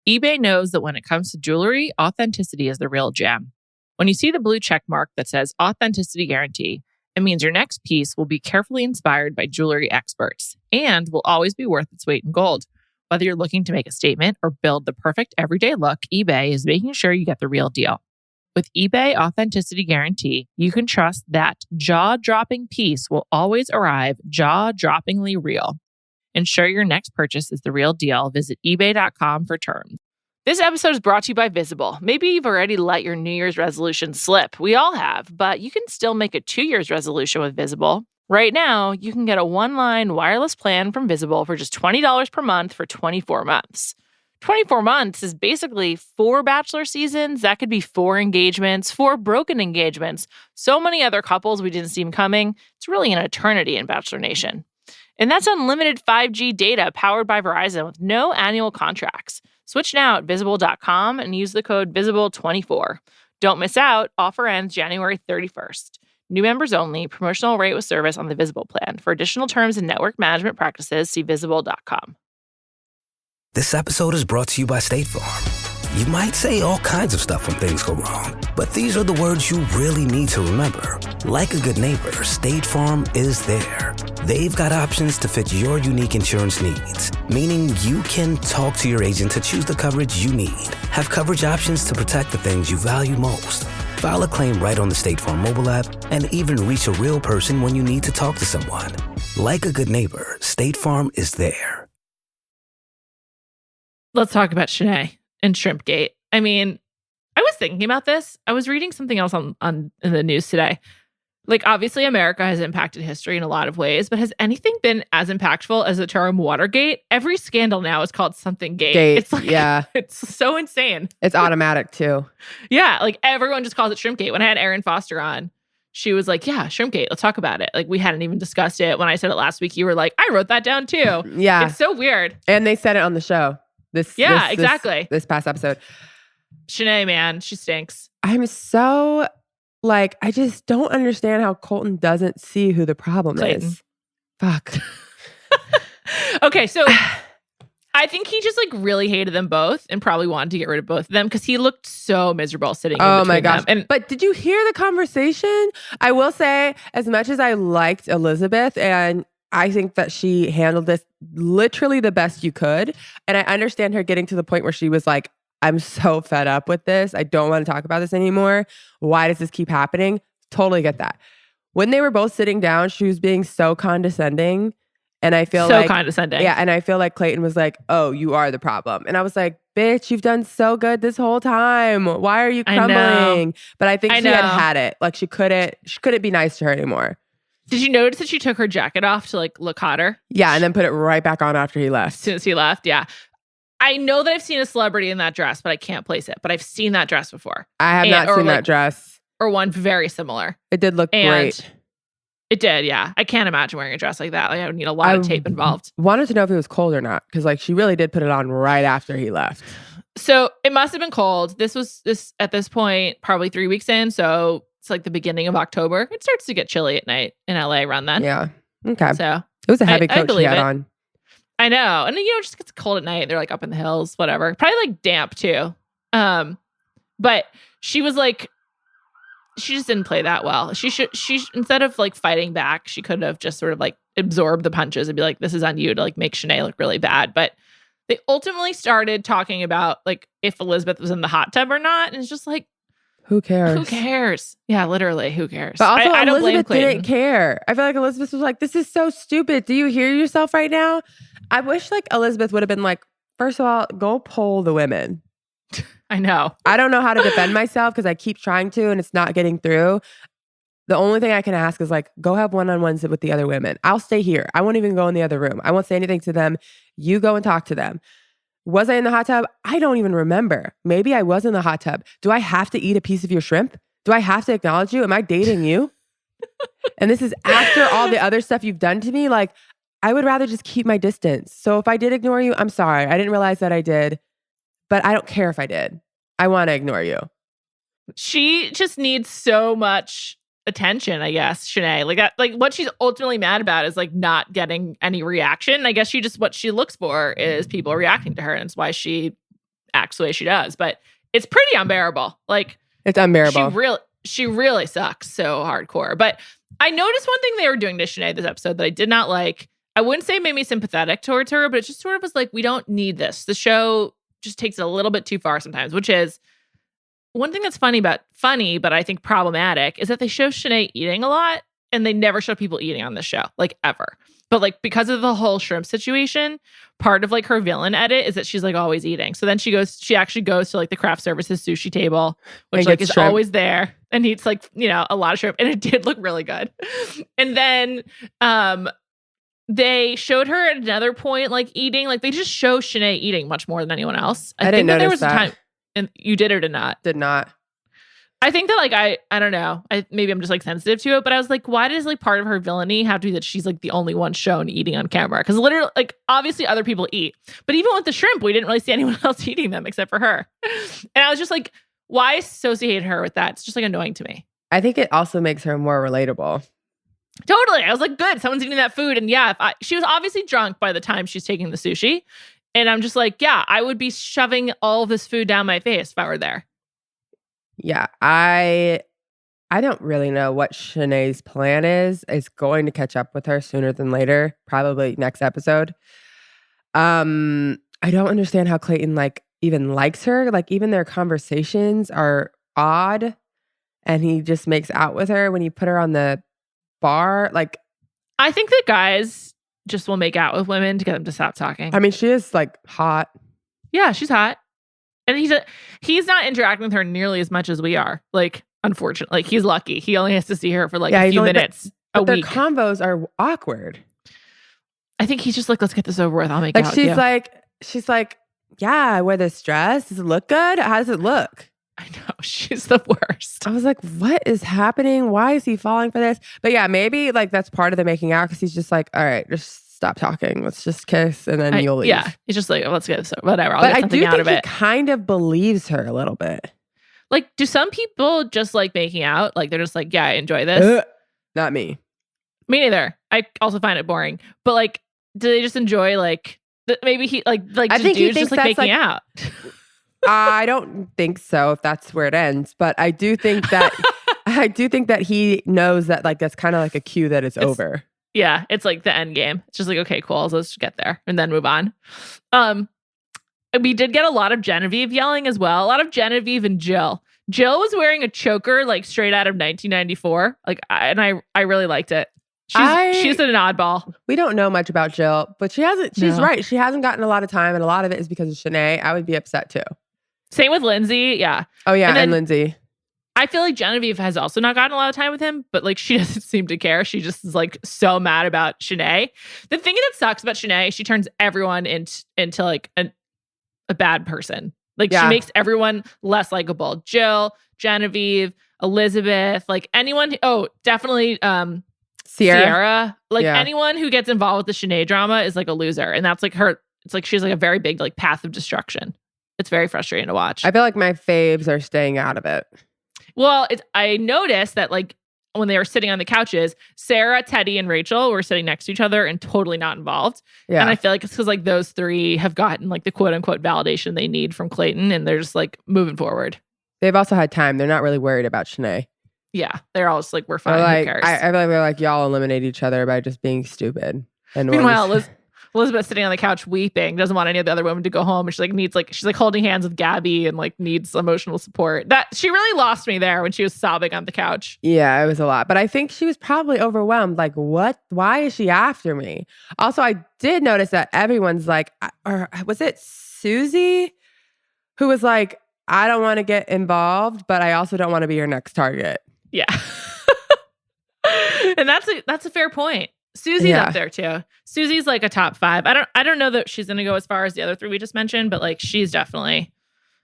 [SPEAKER 2] eBay knows that when it comes to jewelry, authenticity is the real gem. When you see the blue check mark that says Authenticity Guarantee, it means your next piece will be carefully inspired by jewelry experts and will always be worth its weight in gold. Whether you're looking to make a statement or build the perfect everyday look, eBay is making sure you get the real deal. With eBay Authenticity Guarantee, you can trust that jaw-dropping piece will always arrive jaw-droppingly real. Ensure your next purchase is the real deal. Visit ebay.com for terms. This episode is brought to you by Visible. Maybe you've already let your New Year's resolution slip. We all have, but you can still make a 2 year's resolution with Visible. Right now, you can get a one-line wireless plan from Visible for just $20 per month for 24 months. 24 months is basically 4 Bachelor seasons. That could be 4 engagements, 4 broken engagements, so many other couples we didn't see coming. It's really an eternity in Bachelor Nation. And that's unlimited 5G data powered by Verizon with no annual contracts. Switch now at Visible.com and use the code Visible24. Don't miss out. Offer ends January 31st. New members only. Promotional rate with service on the Visible plan. For additional terms and network management practices, see Visible.com.
[SPEAKER 5] This episode is brought to you by State Farm. You might say all kinds of stuff when things go wrong, but these are the words you really need to remember. Like a good neighbor, State Farm is there. They've got options to fit your unique insurance needs, meaning you can talk to your agent to choose the coverage you need. Have coverage options to protect the things you value most. File a claim right on the State Farm mobile app and even reach a real person when you need to talk to someone. Like a good neighbor, State Farm is there.
[SPEAKER 2] Let's talk about Shanae and Shrimpgate. I mean, I was thinking about this. I was reading something else in the news today. Like, obviously, America has impacted history in a lot of ways, but has anything been as impactful as the term Watergate? Every scandal now is called something gate. It's like, yeah, it's so insane.
[SPEAKER 4] It's automatic too.
[SPEAKER 2] Yeah, like everyone just calls it Shrimpgate. When I had Erin Foster on, she was like, yeah, Shrimpgate, let's talk about it. Like, we hadn't even discussed it. When I said it last week, you were like, I wrote that down too.
[SPEAKER 4] Yeah.
[SPEAKER 2] It's so weird.
[SPEAKER 4] And they said it on the show.
[SPEAKER 2] Exactly.
[SPEAKER 4] This past episode.
[SPEAKER 2] Shanae, man, she stinks.
[SPEAKER 4] I'm so, like, I just don't understand how Colton doesn't see who the problem is. Fuck.
[SPEAKER 2] Okay, so I think he just, like, really hated them both and probably wanted to get rid of both of them because he looked so miserable sitting in between
[SPEAKER 4] my gosh.
[SPEAKER 2] them.
[SPEAKER 4] But did you hear the conversation? I will say, as much as I liked Elizabeth, and I think that she handled this literally the best you could. And I understand her getting to the point where she was like, I'm so fed up with this. I don't want to talk about this anymore. Why does this keep happening? Totally get that. When they were both sitting down, she was being so condescending. And I feel
[SPEAKER 2] so condescending.
[SPEAKER 4] Yeah. And I feel like Clayton was like, oh, you are the problem. And I was like, bitch, you've done so good this whole time. Why are you crumbling? But I think she had it. Like, she couldn't be nice to her anymore.
[SPEAKER 2] Did you notice that she took her jacket off to, like, look hotter?
[SPEAKER 4] Yeah, and then put it right back on after he left.
[SPEAKER 2] As soon as he left, yeah. I know that I've seen a celebrity in that dress, but I can't place it. But I've seen that dress before.
[SPEAKER 4] I have not seen that dress.
[SPEAKER 2] Or one very similar.
[SPEAKER 4] It did look great.
[SPEAKER 2] It did, yeah. I can't imagine wearing a dress like that. Like, I would need a lot of tape involved.
[SPEAKER 4] Wanted to know if it was cold or not, because, like, she really did put it on right after he left.
[SPEAKER 2] So it must have been cold. This was at this point probably 3 weeks in, so it's like the beginning of October. It starts to get chilly at night in LA around then.
[SPEAKER 4] Yeah. Okay.
[SPEAKER 2] So
[SPEAKER 4] it was a heavy coat she had on.
[SPEAKER 2] I know. And, it just gets cold at night. They're, like, up in the hills, whatever. Probably, like, damp too. But she was like, she just didn't play that well. She instead of, like, fighting back, she could have just sort of, like, absorbed the punches and be like, this is on you, to, like, make Shanae look really bad. But they ultimately started talking about, like, if Elizabeth was in the hot tub or not. And it's just like,
[SPEAKER 4] Who cares?
[SPEAKER 2] Who cares? Yeah, literally, who cares?
[SPEAKER 4] But also,
[SPEAKER 2] I don't blame
[SPEAKER 4] Elizabeth
[SPEAKER 2] Clayton.
[SPEAKER 4] didn't care. I feel like Elizabeth was like, this is so stupid. Do you hear yourself right now? I wish like Elizabeth would have been like, first of all, go poll the women.
[SPEAKER 2] I know.
[SPEAKER 4] I don't know how to defend myself because I keep trying to and it's not getting through. The only thing I can ask is like, go have one-on-ones with the other women. I'll stay here. I won't even go in the other room. I won't say anything to them. You go and talk to them. Was I in the hot tub? I don't even remember. Maybe I was in the hot tub. Do I have to eat a piece of your shrimp? Do I have to acknowledge you? Am I dating you? And this is after all the other stuff you've done to me. Like, I would rather just keep my distance. So if I did ignore you, I'm sorry. I didn't realize that I did. But I don't care if I did. I want to ignore you.
[SPEAKER 2] She just needs so much attention, I guess, Shanae. Like what she's ultimately mad about is like not getting any reaction. I guess what she looks for is people reacting to her, and it's why she acts the way she does. But it's pretty unbearable. Like,
[SPEAKER 4] it's unbearable.
[SPEAKER 2] She really sucks so hardcore. But I noticed one thing they were doing to Shanae this episode that I did not like. I wouldn't say it made me sympathetic towards her, but it just sort of was like, we don't need this. The show just takes it a little bit too far sometimes, which is one thing that's funny, but I think problematic, is that they show Shanae eating a lot and they never show people eating on this show, like ever. But like because of the whole shrimp situation, part of like her villain edit is that she's like always eating. So then she actually goes to like the craft services sushi table, which like is shrimp. Always there, and eats like, you know, a lot of shrimp, and it did look really good. And then they showed her at another point like eating, like they just show Shanae eating much more than anyone else. I think that there was a time, and you did or did not?
[SPEAKER 4] Did not.
[SPEAKER 2] I think that like I don't know. Maybe I'm just like sensitive to it, but I was like, why does like part of her villainy have to be that she's like the only one shown eating on camera? Because literally, like obviously other people eat, but even with the shrimp, we didn't really see anyone else eating them except for her. And I was just like, why associate her with that? It's just like annoying to me.
[SPEAKER 4] I think it also makes her more relatable.
[SPEAKER 2] Totally. I was like, good, someone's eating that food. And yeah, she was obviously drunk by the time she's taking the sushi. And I'm just like, yeah, I would be shoving all of this food down my face if I were there.
[SPEAKER 4] Yeah, I don't really know what Shanae's plan is. It's going to catch up with her sooner than later, probably next episode. I don't understand how Clayton like even likes her. Like even their conversations are odd, and he just makes out with her when you put her on the bar. Like,
[SPEAKER 2] I think that guys just will make out with women to get them to stop talking.
[SPEAKER 4] I mean, she is like hot.
[SPEAKER 2] Yeah, she's hot. And he's not interacting with her nearly as much as we are. Like, unfortunately, like, he's lucky. He only has to see her for like a few minutes a week.
[SPEAKER 4] Their combos are awkward.
[SPEAKER 2] I think he's just like, let's get this over with. I'll make out.
[SPEAKER 4] She's like, yeah, I wear this dress. Does it look good? How does it look?
[SPEAKER 2] I know, she's the worst.
[SPEAKER 4] I was like, what is happening? Why is he falling for this? But yeah, maybe like that's part of the making out because he's just like, all right, just stop talking. Let's just kiss and then you'll leave.
[SPEAKER 2] Yeah, he's just like, let's get this, whatever. I'll
[SPEAKER 4] but
[SPEAKER 2] get something out of it.
[SPEAKER 4] I do think he kind of believes her a little bit.
[SPEAKER 2] Like, do some people just like making out? Like, they're just like, yeah, I enjoy this.
[SPEAKER 4] Not me.
[SPEAKER 2] Me neither. I also find it boring. But like, do they just enjoy like maybe he like
[SPEAKER 4] I think he thinks
[SPEAKER 2] just like making out?
[SPEAKER 4] I don't think so. If that's where it ends, but I do think that he knows that like that's kind of like a cue that it's over.
[SPEAKER 2] Yeah, it's like the end game. It's just like, okay, cool. So let's get there and then move on. We did get a lot of Genevieve yelling as well. A lot of Genevieve and Jill. Jill was wearing a choker like straight out of 1994. Like, I really liked it. She's an oddball.
[SPEAKER 4] We don't know much about Jill, but she's right. She hasn't gotten a lot of time, and a lot of it is because of Shanae. I would be upset too.
[SPEAKER 2] Same with Lindsay. Yeah.
[SPEAKER 4] Oh yeah, and Lindsay.
[SPEAKER 2] I feel like Genevieve has also not gotten a lot of time with him, but like she doesn't seem to care. She just is like so mad about Shanae. The thing that sucks about Shanae, she turns everyone into like a bad person. Like she makes everyone less likable. Jill, Genevieve, Elizabeth, like anyone. Definitely Sierra. Like anyone who gets involved with the Shanae drama is like a loser, and that's like her. It's like she's like a very big like path of destruction. It's very frustrating to watch.
[SPEAKER 4] I feel like my faves are staying out of it.
[SPEAKER 2] Well, I noticed that like when they were sitting on the couches, Sarah, Teddy, and Rachel were sitting next to each other and totally not involved. Yeah. And I feel like it's because like those three have gotten like the quote unquote validation they need from Clayton, and they're just like moving forward.
[SPEAKER 4] They've also had time. They're not really worried about Shanae.
[SPEAKER 2] Yeah. They're all just like, we're fine.
[SPEAKER 4] Like,
[SPEAKER 2] who cares?
[SPEAKER 4] I feel like they're like, y'all eliminate each other by just being stupid. And
[SPEAKER 2] meanwhile, Elizabeth's sitting on the couch weeping, doesn't want any of the other women to go home. And she's like holding hands with Gabby and like needs emotional support. That she really lost me there when she was sobbing on the couch.
[SPEAKER 4] Yeah, it was a lot. But I think she was probably overwhelmed. Like, what? Why is she after me? Also, I did notice that everyone's like, or was it Susie who was like, I don't want to get involved, but I also don't want to be your next target.
[SPEAKER 2] Yeah. And that's a fair point. Susie's up there too. Susie's like a top 5. I don't know that she's going to go as far as the other 3 we just mentioned, but like she's definitely.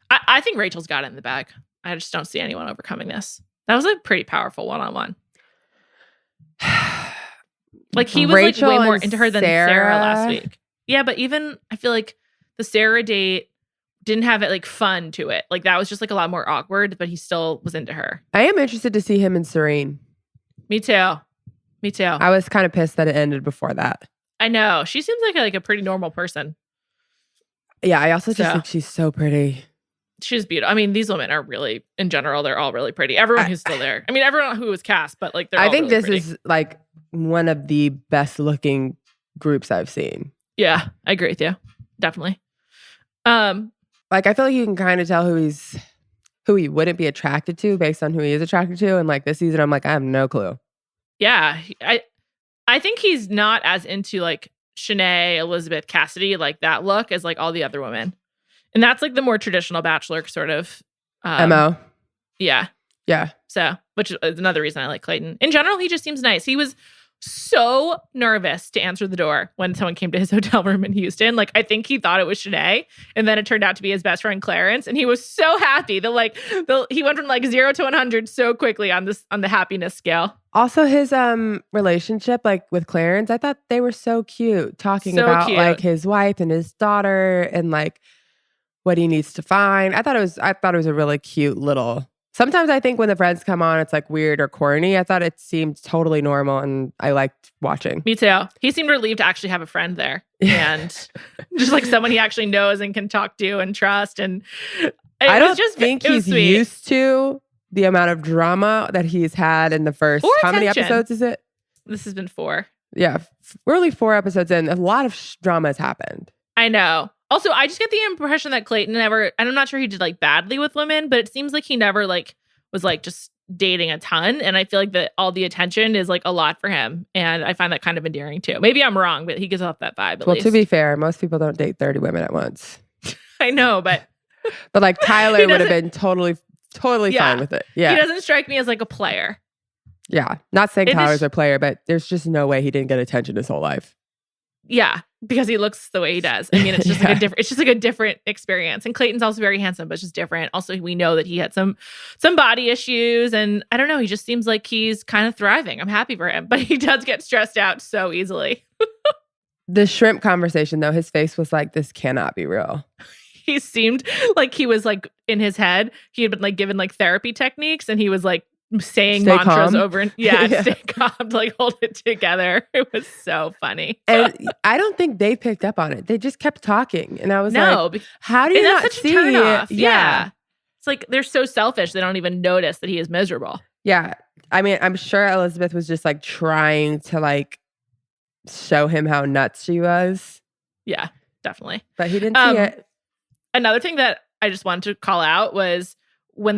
[SPEAKER 2] I think Rachel's got it in the bag. I just don't see anyone overcoming this. That was a pretty powerful one-on-one. Like he was Rachel like way more into her than Sarah last week. Yeah, but even I feel like the Sarah date didn't have it like fun to it. Like that was just like a lot more awkward, but he still was into her.
[SPEAKER 4] I am interested to see him and Serene.
[SPEAKER 2] Me too. I
[SPEAKER 4] was kind of pissed that it ended before that.
[SPEAKER 2] I know. She seems like a pretty normal person.
[SPEAKER 4] Yeah, I also just think she's so pretty.
[SPEAKER 2] She's beautiful. I mean, these women are really, in general, they're all really pretty. Everyone who's still there. I mean, everyone who was cast, but like they're all really pretty.
[SPEAKER 4] This is like one of the best looking groups I've seen.
[SPEAKER 2] Yeah, I agree with you. Definitely.
[SPEAKER 4] Like I feel like you can kind of tell who he wouldn't be attracted to based on who he is attracted to. And like this season, I'm like, I have no clue.
[SPEAKER 2] Yeah, I think he's not as into like Shanae, Elizabeth, Cassidy, like that look as like all the other women. And that's like the more traditional Bachelor sort of
[SPEAKER 4] MO.
[SPEAKER 2] Yeah. So, which is another reason I like Clayton. In general, he just seems nice. He was so nervous to answer the door when someone came to his hotel room in Houston. Like, I think he thought it was Shanae, and then it turned out to be his best friend Clarence, and he was so happy that he went from like 0 to 100 so quickly on the happiness scale.
[SPEAKER 4] Also, his relationship like with Clarence, I thought they were so cute, talking about like his wife and his daughter and like what he needs to find. I thought it was a really cute little. Sometimes I think when the friends come on, it's like weird or corny. I thought it seemed totally normal and I liked watching.
[SPEAKER 2] Me too. He seemed relieved to actually have a friend there and just like someone he actually knows and can talk to and trust. And
[SPEAKER 4] I don't think he's used to the amount of drama that he's had in the first. How many episodes is it?
[SPEAKER 2] This has been 4.
[SPEAKER 4] Yeah. We're only 4 episodes in. A lot of drama has happened.
[SPEAKER 2] I know. Also, I just get the impression that Clayton never, and I'm not sure he did like badly with women, but it seems like he never like was like just dating a ton. And I feel like that all the attention is like a lot for him. And I find that kind of endearing too. Maybe I'm wrong, but he gives off that vibe.
[SPEAKER 4] Well, to be fair, most people don't date 30 women at once.
[SPEAKER 2] I know, but
[SPEAKER 4] like Tyler would have been totally fine with it. Yeah.
[SPEAKER 2] He doesn't strike me as like a player.
[SPEAKER 4] Yeah. Not saying Tyler's a player, but there's just no way he didn't get attention his whole life.
[SPEAKER 2] Yeah, because he looks the way he does. I mean, it's just like a different experience. And Clayton's also very handsome, but it's just different. Also, we know that he had some body issues, and I don't know. He just seems like he's kind of thriving. I'm happy for him, but he does get stressed out so easily.
[SPEAKER 4] The shrimp conversation, though, his face was like, "This cannot be real."
[SPEAKER 2] He seemed like he was like in his head. He had been like given like therapy techniques, and he was like saying
[SPEAKER 4] stay
[SPEAKER 2] mantras
[SPEAKER 4] calm.
[SPEAKER 2] over and stay calm, to like hold it together. It was so funny.
[SPEAKER 4] And I don't think they picked up on it. They just kept talking. And I was like, how do you not
[SPEAKER 2] such
[SPEAKER 4] see
[SPEAKER 2] a turn off?
[SPEAKER 4] it?
[SPEAKER 2] Yeah. It's like they're so selfish. They don't even notice that he is miserable.
[SPEAKER 4] Yeah. I mean, I'm sure Elizabeth was just like trying to like show him how nuts she was.
[SPEAKER 2] Yeah, definitely.
[SPEAKER 4] But he didn't see it.
[SPEAKER 2] Another thing that I just wanted to call out was when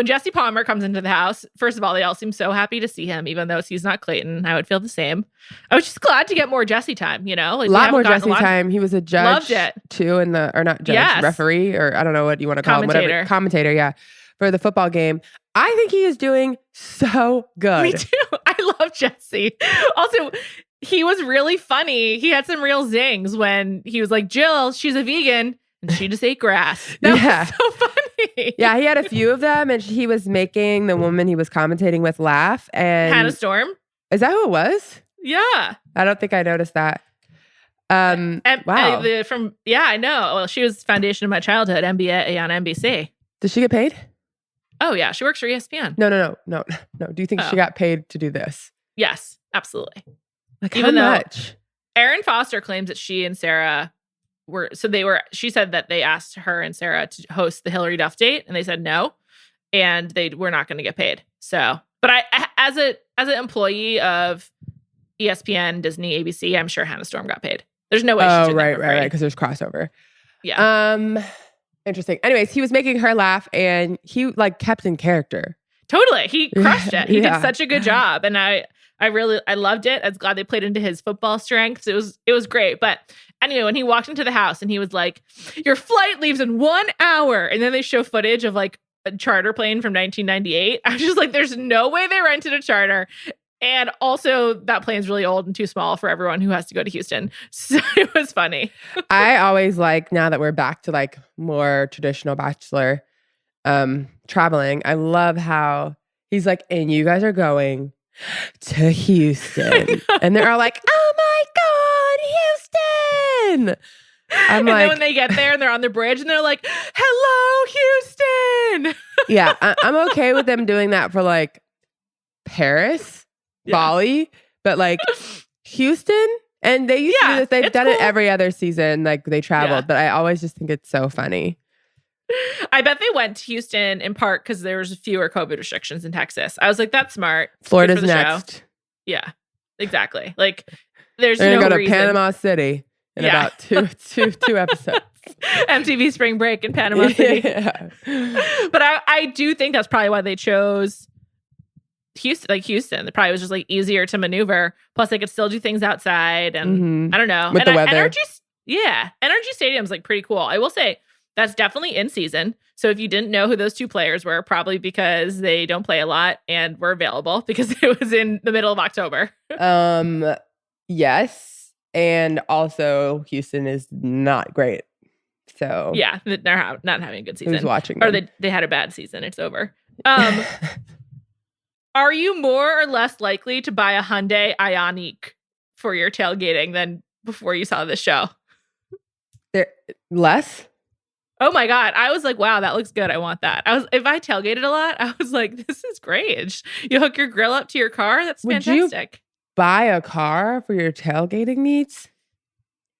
[SPEAKER 2] Jesse Palmer comes into the house, first of all, they all seem so happy to see him, even though he's not Clayton. I would feel the same. I was just glad to get more Jesse time, you know? Like,
[SPEAKER 4] a lot more Jesse time. He was a judge too or not judge, referee, or I don't know what you want to call him. Whatever. Commentator, yeah. For the football game. I think he is doing so good.
[SPEAKER 2] Me too. I love Jesse. Also, he was really funny. He had some real zings when he was like, Jill, she's a vegan. And she just ate grass. That was so funny.
[SPEAKER 4] Yeah, he had a few of them, and he was making the woman he was commentating with laugh. And
[SPEAKER 2] Hannah Storm.
[SPEAKER 4] Is that who it was?
[SPEAKER 2] Yeah.
[SPEAKER 4] I don't think I noticed that. Wow.
[SPEAKER 2] I know. Well, she was foundation of my childhood, MBA on NBC.
[SPEAKER 4] Does she get paid?
[SPEAKER 2] Oh, yeah. She works for ESPN.
[SPEAKER 4] No. Do you think she got paid to do this?
[SPEAKER 2] Yes, absolutely.
[SPEAKER 4] Like, how much?
[SPEAKER 2] Erin Foster claims that she and Sarah she said that they asked her and Sarah to host the Hillary Duff date, and they said no, and they were not going to get paid. So, but I as an employee of ESPN, Disney, ABC, I'm sure Hannah Storm got paid. There's no way she took that for free.
[SPEAKER 4] Right, because there's crossover.
[SPEAKER 2] Yeah.
[SPEAKER 4] Interesting. Anyways, he was making her laugh and he like kept in character.
[SPEAKER 2] Totally. He crushed it. He did such a good job. And I loved it. I was glad they played into his football strengths. It was great. But anyway, when he walked into the house and he was like, your flight leaves in 1 hour. And then they show footage of like a charter plane from 1998. I was just like, there's no way they rented a charter. And also that plane's really old and too small for everyone who has to go to Houston. So it was funny.
[SPEAKER 4] I always like, now that we're back to like more traditional Bachelor traveling, I love how he's like, and you guys are going to Houston. And they're all like, oh my God, Houston.
[SPEAKER 2] And then when they get there and they're on the bridge and they're like, hello, Houston.
[SPEAKER 4] Yeah, I'm okay with them doing that for like Paris, Bali, but like Houston, and they used to do this. They've done it every other season. Like they traveled, but I always just think it's so funny.
[SPEAKER 2] I bet they went to Houston in part because there was fewer COVID restrictions in Texas. I was like, that's smart.
[SPEAKER 4] Florida's next.
[SPEAKER 2] Show. Yeah, exactly. Like there's
[SPEAKER 4] They're
[SPEAKER 2] no
[SPEAKER 4] gonna go
[SPEAKER 2] reason.
[SPEAKER 4] to Panama City in about two episodes.
[SPEAKER 2] MTV Spring Break in Panama City. But I do think that's probably why they chose Houston. It probably was just like easier to maneuver. Plus, they could still do things outside, and I don't know.
[SPEAKER 4] With the weather.
[SPEAKER 2] Energy Stadium's like pretty cool. I will say that's definitely in season. So if you didn't know who those two players were, probably because they don't play a lot and were available because it was in the middle of October.
[SPEAKER 4] Yes, and also Houston is not great. So
[SPEAKER 2] yeah, they're not having a good season.
[SPEAKER 4] Who's watching them?
[SPEAKER 2] Or they had a bad season. It's over. Are you more or less likely to buy a Hyundai Ioniq for your tailgating than before you saw this show?
[SPEAKER 4] Less?
[SPEAKER 2] Oh my God. I was like, wow, that looks good. I want that. If I tailgated a lot, I was like, this is great. You hook your grill up to your car. That's fantastic.
[SPEAKER 4] You buy a car for your tailgating needs?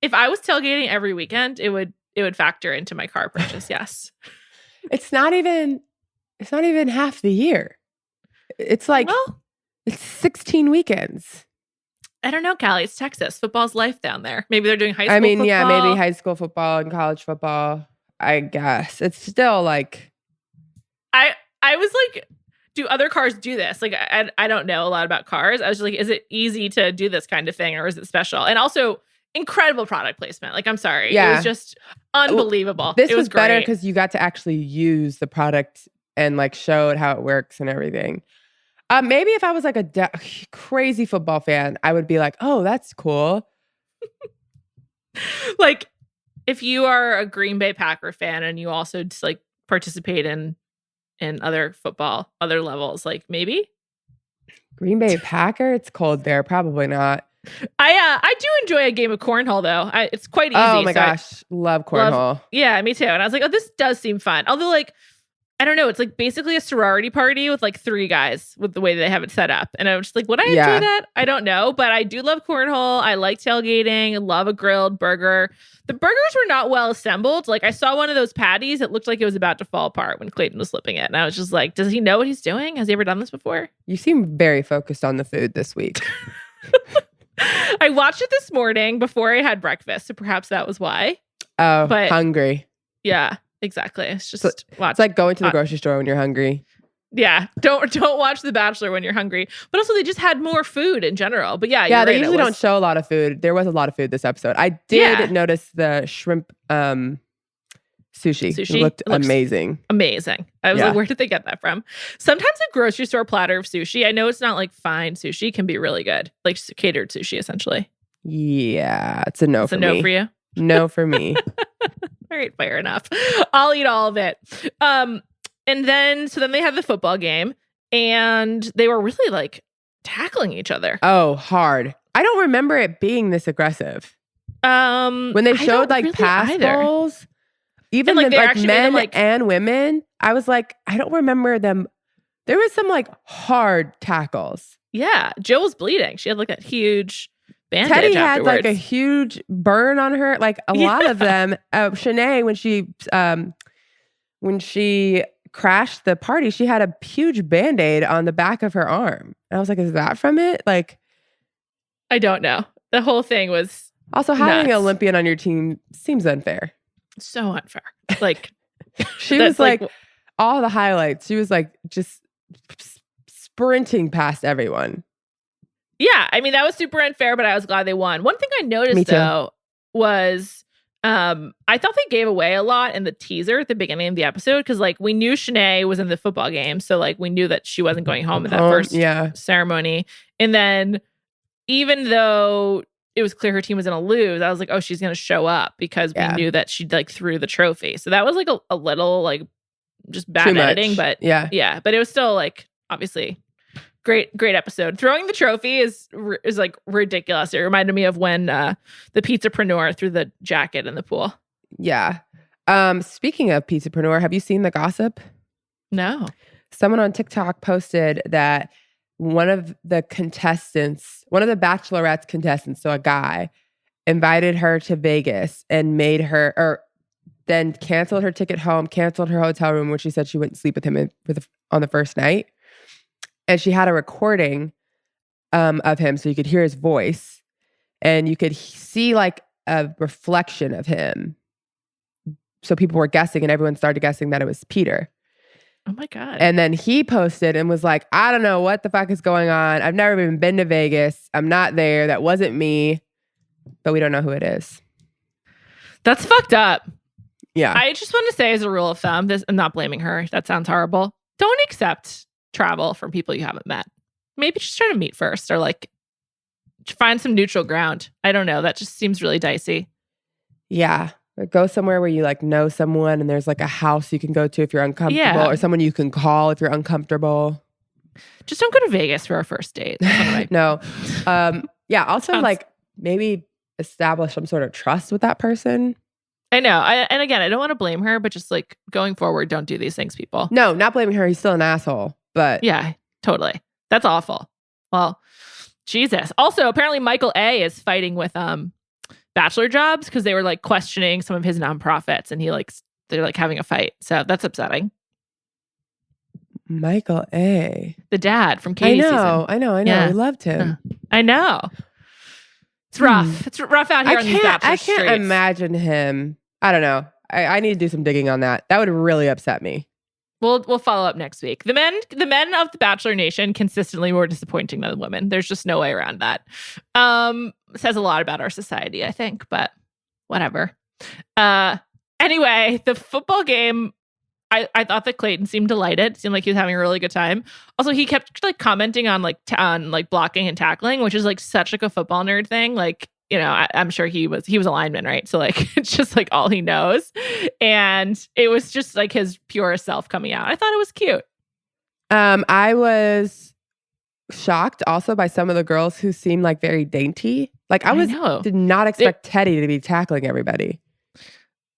[SPEAKER 2] If I was tailgating every weekend, it would factor into my car purchase. Yes.
[SPEAKER 4] It's not even half the year. It's like, it's 16 weekends.
[SPEAKER 2] I don't know, Callie. It's Texas. Football's life down there. Maybe they're doing high school football.
[SPEAKER 4] Yeah, maybe high school football and college football. I guess. It's still like...
[SPEAKER 2] I was like, do other cars do this? Like, I don't know a lot about cars. I was just like, is it easy to do this kind of thing or is it special? And also, incredible product placement. Like, I'm sorry. Yeah. It was just unbelievable.
[SPEAKER 4] This
[SPEAKER 2] was
[SPEAKER 4] was better
[SPEAKER 2] great
[SPEAKER 4] because you got to actually use the product and like show it how it works and everything. Maybe if I was like a crazy football fan, I would be like, oh, that's cool.
[SPEAKER 2] Like, if you are a Green Bay Packer fan and you also just like participate in other football, other levels, like maybe
[SPEAKER 4] Green Bay Packer, it's cold there. Probably not.
[SPEAKER 2] I do enjoy a game of cornhole though. It's quite easy.
[SPEAKER 4] Oh my gosh, love cornhole.
[SPEAKER 2] Yeah, me too. And I was like, oh, this does seem fun. Although, like, I don't know, it's like basically a sorority party with like 3 guys with the way they have it set up. And I was just like, would I enjoy that? I don't know, but I do love cornhole. I like tailgating. I love a grilled burger. The burgers were not well assembled. Like, I saw one of those patties. It looked like it was about to fall apart when Clayton was flipping it. And I was just like, does he know what he's doing? Has he ever done this before?
[SPEAKER 4] You seem very focused on the food this week.
[SPEAKER 2] I watched it this morning before I had breakfast. So perhaps that was why.
[SPEAKER 4] Oh, but hungry.
[SPEAKER 2] Yeah. Exactly. It's just
[SPEAKER 4] it's like going to the grocery store when you're hungry.
[SPEAKER 2] Yeah. Don't watch The Bachelor when you're hungry. But also they just had more food in general. But yeah,
[SPEAKER 4] they usually don't show a lot of food. There was a lot of food this episode. I did notice the shrimp sushi. It looked amazing.
[SPEAKER 2] Amazing. I was like, where did they get that from? Sometimes a grocery store platter of sushi, I know it's not like fine sushi, can be really good. Like catered sushi, essentially.
[SPEAKER 4] Yeah. It's a no for me.
[SPEAKER 2] It's a no for you?
[SPEAKER 4] No for me.
[SPEAKER 2] All right, fair enough. I'll eat all of it. And then they had the football game and they were really like tackling each other.
[SPEAKER 4] Oh, hard. I don't remember it being this aggressive. When they showed like really pass balls, even like men and women, I was like, I don't remember them. There was some like hard tackles.
[SPEAKER 2] Yeah. Jill was bleeding. She had like a huge bandage
[SPEAKER 4] Teddy
[SPEAKER 2] afterwards.
[SPEAKER 4] had like a huge burn on her. Like a lot of them. Shanae, when she crashed the party, she had a huge Band-Aid on the back of her arm. And I was like, is that from it? Like,
[SPEAKER 2] I don't know. The whole thing was
[SPEAKER 4] Also, having an
[SPEAKER 2] Nuts.
[SPEAKER 4] Olympian on your team seems unfair.
[SPEAKER 2] So unfair. Like
[SPEAKER 4] she was like all the highlights. She was like just sprinting past everyone.
[SPEAKER 2] Yeah, I mean that was super unfair, but I was glad they won. One thing I noticed though was I thought they gave away a lot in the teaser at the beginning of the episode because like we knew Shanae was in the football game, so like we knew that she wasn't going home in that first ceremony. And then even though it was clear her team was going to lose, I was like, oh, she's going to show up because we knew that she like threw the trophy. So that was like a little like just bad editing, but yeah, but it was still like obviously great episode. Throwing the trophy is like ridiculous. It reminded me of when the pizzapreneur threw the jacket in the pool.
[SPEAKER 4] Yeah. Speaking of pizzapreneur, have you seen the gossip?
[SPEAKER 2] No.
[SPEAKER 4] Someone on TikTok posted that one of the Bachelorette's contestants, so a guy, invited her to Vegas and made her, or then canceled her ticket home, canceled her hotel room when she said she wouldn't sleep with him on the first night. And she had a recording of him so you could hear his voice and you could see like a reflection of him. So people were guessing and everyone started guessing that it was Peter.
[SPEAKER 2] Oh my God.
[SPEAKER 4] And then he posted and was like, I don't know what the fuck is going on. I've never even been to Vegas. I'm not there. That wasn't me. But we don't know who it is.
[SPEAKER 2] That's fucked up.
[SPEAKER 4] Yeah.
[SPEAKER 2] I just want to say as a rule of thumb, I'm not blaming her. That sounds horrible. Don't accept travel from people you haven't met. Maybe just try to meet first or like find some neutral ground. I don't know. That just seems really dicey.
[SPEAKER 4] Yeah. Go somewhere where you like know someone and there's like a house you can go to if you're uncomfortable or someone you can call if you're uncomfortable.
[SPEAKER 2] Just don't go to Vegas for our first date.
[SPEAKER 4] No. Yeah. Also like maybe establish some sort of trust with that person.
[SPEAKER 2] I know. And again, I don't want to blame her, but just like going forward, don't do these things, people.
[SPEAKER 4] No, not blaming her. He's still an asshole. But
[SPEAKER 2] yeah, totally. That's awful. Well, Jesus. Also, apparently Michael A is fighting with Bachelor jobs because they were like questioning some of his nonprofits and they're like having a fight. So that's upsetting.
[SPEAKER 4] Michael A.
[SPEAKER 2] The dad from Katie's season.
[SPEAKER 4] I know. Yeah. We loved him.
[SPEAKER 2] I know. It's rough. It's rough out here on these Bachelor streets.
[SPEAKER 4] I can't imagine him. I don't know. I need to do some digging on that. That would really upset me.
[SPEAKER 2] We'll follow up next week. The men of the Bachelor Nation consistently more disappointing than the women. There's just no way around that. Says a lot about our society, I think, but whatever. Anyway, the football game, I thought that Clayton seemed delighted. Seemed like he was having a really good time. Also, he kept like commenting on like blocking and tackling, which is like such like a football nerd thing. Like, you know, I'm sure he was a lineman, right? So like, it's just like all he knows. And it was just like his purest self coming out. I thought it was cute.
[SPEAKER 4] I was shocked also by some of the girls who seemed like very dainty. Like did not expect Teddy to be tackling everybody.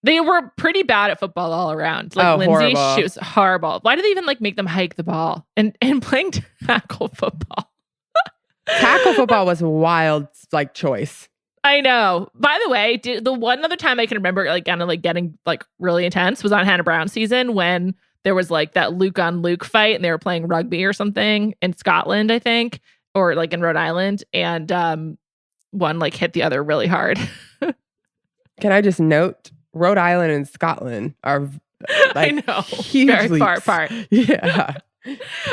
[SPEAKER 2] They were pretty bad at football all around. Like Lindsay, she was horrible. Why did they even like make them hike the ball and playing tackle football?
[SPEAKER 4] Tackle football was a wild like choice.
[SPEAKER 2] I know. By the way, the one other time I can remember like kind of like getting like really intense was on Hannah Brown's season when there was like that Luke on Luke fight and they were playing rugby or something in Scotland, I think, or like in Rhode Island, and one like hit the other really hard.
[SPEAKER 4] Can I just note Rhode Island and Scotland are like
[SPEAKER 2] I know
[SPEAKER 4] very
[SPEAKER 2] far apart.
[SPEAKER 4] Yeah.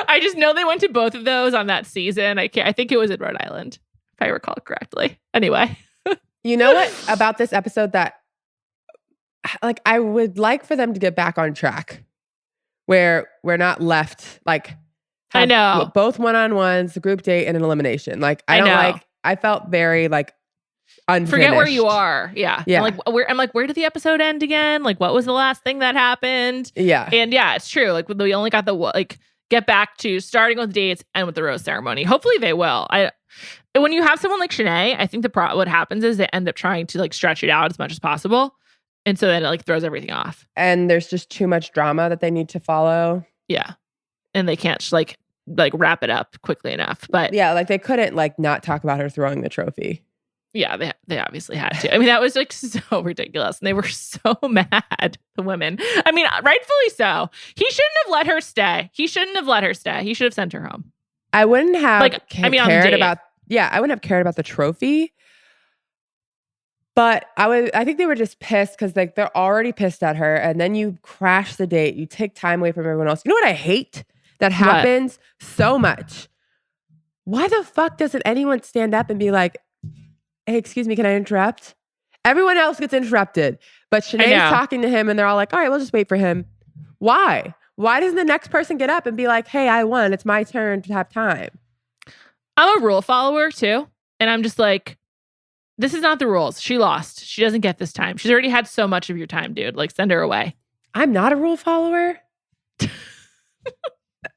[SPEAKER 2] I just know they went to both of those on that season. I think it was in Rhode Island, if I recall correctly. Anyway.
[SPEAKER 4] You know what about this episode that like I would like for them to get back on track where we're not left like
[SPEAKER 2] I know
[SPEAKER 4] both one-on-ones, a group date and an elimination. Like I felt very like unfinished.
[SPEAKER 2] Forget where you are. Yeah.
[SPEAKER 4] Yeah.
[SPEAKER 2] I'm like, where did the episode end again? Like, what was the last thing that happened?
[SPEAKER 4] Yeah.
[SPEAKER 2] And yeah, it's true. Like we only got get back to starting with dates and with the rose ceremony. Hopefully they will. When you have someone like Shanae, I think what happens is they end up trying to like stretch it out as much as possible. And so then it like throws everything off.
[SPEAKER 4] And there's just too much drama that they need to follow.
[SPEAKER 2] Yeah. And they can't just like wrap it up quickly enough. But
[SPEAKER 4] yeah, like they couldn't like not talk about her throwing the trophy.
[SPEAKER 2] Yeah, they obviously had to. I mean, that was like so ridiculous. And they were so mad, the women. I mean, rightfully so. He shouldn't have let her stay. He should have sent her home.
[SPEAKER 4] I wouldn't have cared
[SPEAKER 2] I wouldn't have cared
[SPEAKER 4] about the trophy. But I think they were just pissed because like they're already pissed at her, and then you crash the date. You take time away from everyone else. You know what I hate? That happens so much. Why the fuck doesn't anyone stand up and be like, "Hey, excuse me, can I interrupt?" Everyone else gets interrupted, but Shanae's talking to him, and they're all like, "All right, we'll just wait for him." Why? Why doesn't the next person get up and be like, "Hey, I won. It's my turn to have time"?
[SPEAKER 2] I'm a rule follower too, and I'm just like, this is not the rules. She lost. She doesn't get this time. She's already had so much of your time, dude. Like, send her away.
[SPEAKER 4] I'm not a rule follower.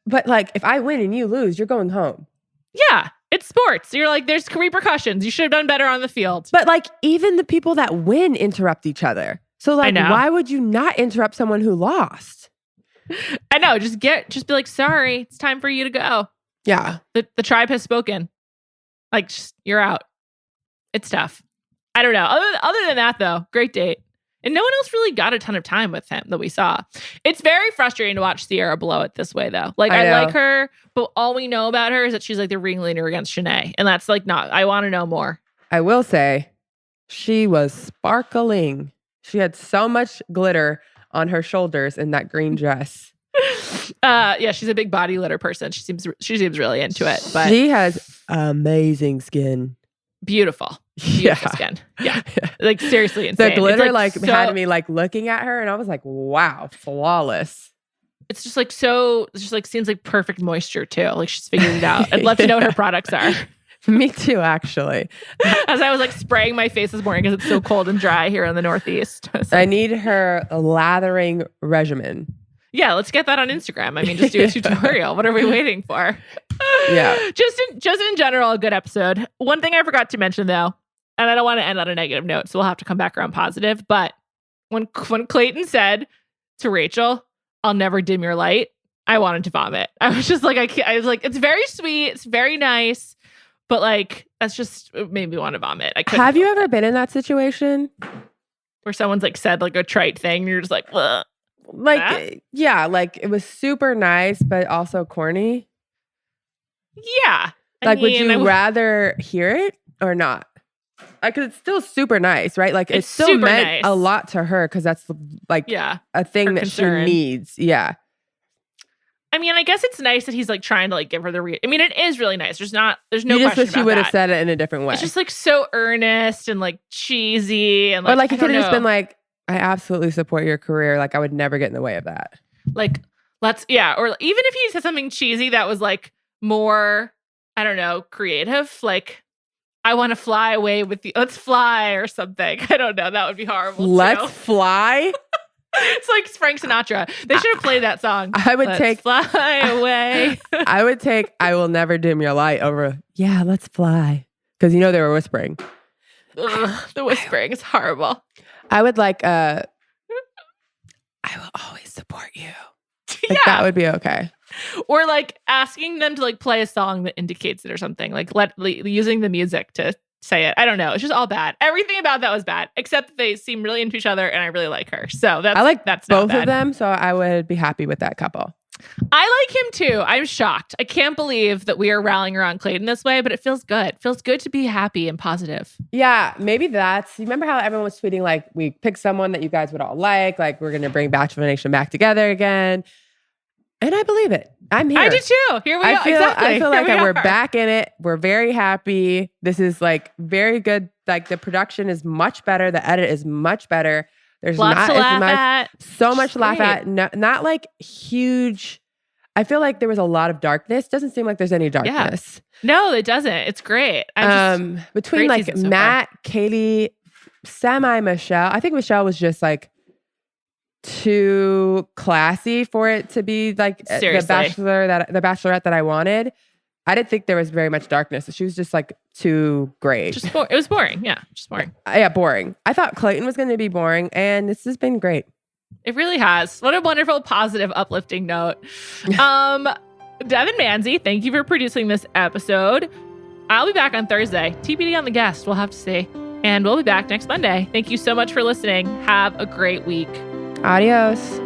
[SPEAKER 4] But like, if I win and you lose, you're going home.
[SPEAKER 2] Yeah, it's sports. You're like, there's repercussions. You should have done better on the field.
[SPEAKER 4] But like, even the people that win interrupt each other. So like, why would you not interrupt someone who lost?
[SPEAKER 2] I know. Just be like, sorry, it's time for you to go.
[SPEAKER 4] Yeah.
[SPEAKER 2] The tribe has spoken. Like, you're out. It's tough. I don't know. Other than that, though, great date. And no one else really got a ton of time with him that we saw. It's very frustrating to watch Sierra blow it this way, though. Like, I like her, but all we know about her is that she's like the ringleader against Shanae. And that's like not, I want to know more.
[SPEAKER 4] I will say, she was sparkling. She had so much glitter on her shoulders in that green dress.
[SPEAKER 2] Yeah, she's a big body glitter person. She seems really into it. But
[SPEAKER 4] she has amazing skin.
[SPEAKER 2] Beautiful skin. Yeah. Like, seriously insane.
[SPEAKER 4] The glitter had me like looking at her, and I was like, wow, flawless.
[SPEAKER 2] It's just like seems like perfect moisture too. Like, she's figured it out. I'd love to know what her products are.
[SPEAKER 4] Me too, actually.
[SPEAKER 2] As I was like spraying my face this morning because it's so cold and dry here in the Northeast.
[SPEAKER 4] I need her lathering regimen.
[SPEAKER 2] Yeah, let's get that on Instagram. I mean, just do a tutorial. What are we waiting for?
[SPEAKER 4] Yeah.
[SPEAKER 2] Just in general, a good episode. One thing I forgot to mention, though, and I don't want to end on a negative note, so we'll have to come back around positive. But when Clayton said to Rachel, "I'll never dim your light," I wanted to vomit. I was just like, I was like, it's very sweet, it's very nice, but like, that's just, it made me want to vomit.
[SPEAKER 4] Have you ever been in that situation
[SPEAKER 2] where someone's like said like a trite thing, and you're just like, ugh.
[SPEAKER 4] Like, yeah, like it was super nice, but also corny.
[SPEAKER 2] Yeah.
[SPEAKER 4] Would you rather hear it or not? Like, cause it's still super nice, right? Like, it still meant a lot to her because that's like a thing that she needs. Yeah.
[SPEAKER 2] I mean, I guess it's nice that he's like trying to like give her the I mean, it is really nice. There's no question about that.
[SPEAKER 4] She would have said it in a different way.
[SPEAKER 2] It's just like so earnest and like cheesy and like,
[SPEAKER 4] or like, he could have just been like, "I absolutely support your career. Like, I would never get in the way of that."
[SPEAKER 2] Like, or even if he said something cheesy that was like more, I don't know, creative, like, "I want to fly away with you. Let's fly," or something. I don't know. That would be horrible.
[SPEAKER 4] Let's fly.
[SPEAKER 2] It's like Frank Sinatra. They should have played that song.
[SPEAKER 4] I would take
[SPEAKER 2] "Fly Away."
[SPEAKER 4] I would take "I Will Never Dim Your Light" over "Yeah, let's fly," because they were whispering.
[SPEAKER 2] Ugh, the whispering is horrible.
[SPEAKER 4] I would like, "I will always support you." Like, that would be okay.
[SPEAKER 2] Or like asking them to like play a song that indicates it or something. Like using the music to say it. I don't know. It's just all bad. Everything about that was bad, except that they seem really into each other and I really like her. So that's
[SPEAKER 4] both of them. So I would be happy with that couple.
[SPEAKER 2] I like him too. I'm shocked. I can't believe that we are rallying around Clayton this way, but it feels good. It feels good to be happy and positive.
[SPEAKER 4] Yeah, maybe you remember how everyone was tweeting like, we picked someone that you guys would all like we're going to bring Bachelor Nation back together again. And I believe it. I'm here.
[SPEAKER 2] I do too. Here we are. Exactly.
[SPEAKER 4] I feel like we're back in it. We're very happy. This is like very good. Like, the production is much better. The edit is much better. There's
[SPEAKER 2] lots to laugh at.
[SPEAKER 4] So much to laugh at. No, not like huge. I feel like there was a lot of darkness. Doesn't seem like there's any darkness.
[SPEAKER 2] Yeah. No, it doesn't. It's great.
[SPEAKER 4] Between like Matt, Katie, Michelle. I think Michelle was just like too classy for it to be like the bachelorette that I wanted. I didn't think there was very much darkness. She was just like too great.
[SPEAKER 2] It was boring. Yeah, just boring.
[SPEAKER 4] Yeah, boring. I thought Clayton was going to be boring, and this has been great.
[SPEAKER 2] It really has. What a wonderful, positive, uplifting note. Devon Manze, thank you for producing this episode. I'll be back on Thursday. TBD on the guest. We'll have to see. And we'll be back next Monday. Thank you so much for listening. Have a great week.
[SPEAKER 4] Adios.